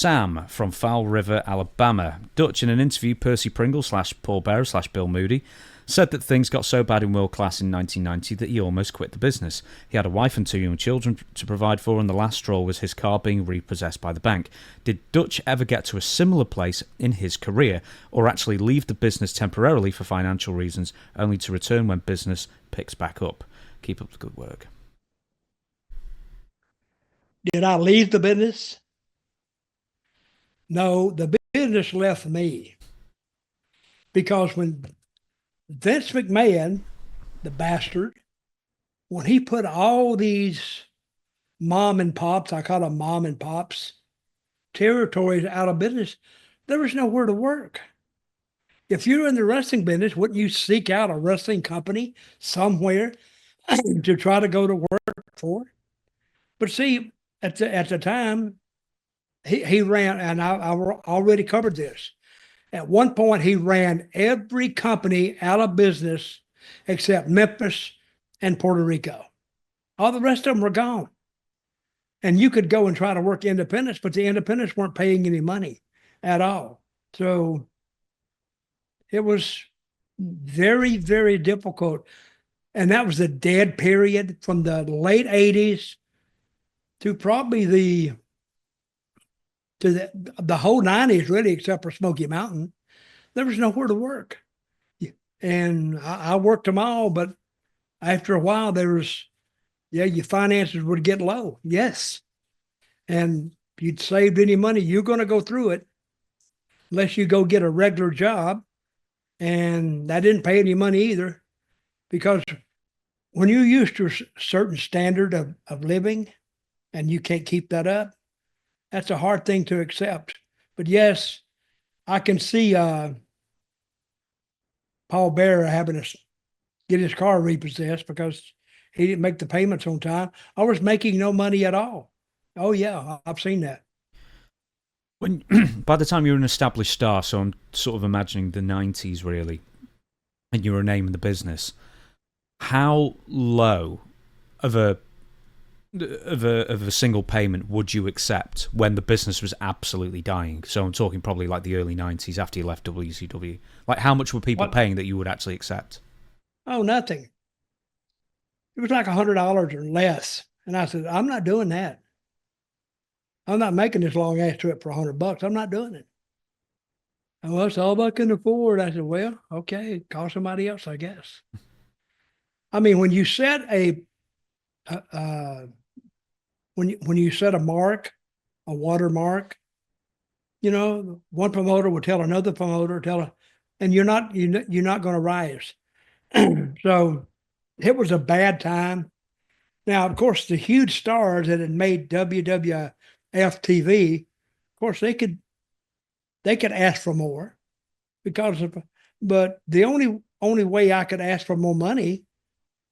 Sam from Fowl River, Alabama. Dutch, in an interview, Percy Pringle / Paul Bearer / Bill Moody said that things got so bad in World Class in 1990 that he almost quit the business. He had a wife and 2 young children to provide for, and the last straw was his car being repossessed by the bank. Did Dutch ever get to a similar place in his career, or actually leave the business temporarily for financial reasons, only to return when business picks back up? Keep up the good work. Did I leave the business? No, the business left me. Because when Vince McMahon, the bastard, when he put all these mom and pops, I call them mom and pops, territories out of business, there was nowhere to work. If you're in the wrestling business, wouldn't you seek out a wrestling company somewhere to try to go to work for? But see, at the time, he ran, and I already covered this. At one point, he ran every company out of business except Memphis and Puerto Rico. All the rest of them were gone. And you could go and try to work independents, but the independents weren't paying any money at all. So it was very, very difficult. And that was the dead period from the late 80s to probably the whole 90s, really, except for Smoky Mountain. There was nowhere to work. And I worked them all, but after a while, your finances would get low. Yes. And if you'd saved any money, you're going to go through it unless you go get a regular job. And that didn't pay any money either, because when you're used to a certain standard of living and you can't keep that up, that's a hard thing to accept. But yes, I can see Paul Bearer having to get his car repossessed because he didn't make the payments on time. I was making no money at all. Oh yeah, I've seen that. When by the time you were an established star, so I'm sort of imagining the 90s really, and you were a name in the business, how low of a single payment would you accept when the business was absolutely dying? So I'm talking probably like the early 90s after you left WCW. Like, how much were people paying that you would actually accept? Oh, nothing. It was like $100 or less. And I said, I'm not doing that. I'm not making this long ass trip for $100. I'm not doing it. And well, it's all I can afford. I said, well, okay, call somebody else, I guess. I mean, when you set when you set a mark, a watermark, one promoter will tell another promoter, and you're not going to rise. So it was a bad time. Now, of course, the huge stars that had made WWF TV, of course, they could ask for more but the only way I could ask for more money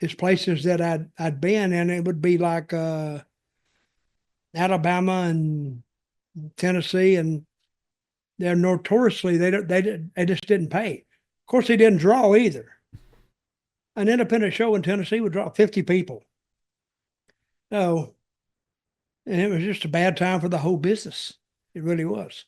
is places that I'd been, and it would be like Alabama and Tennessee, and they're notoriously they just didn't pay. Of course, they didn't draw either. An independent show in Tennessee would draw 50 people. So, and it was just a bad time for the whole business. It really was.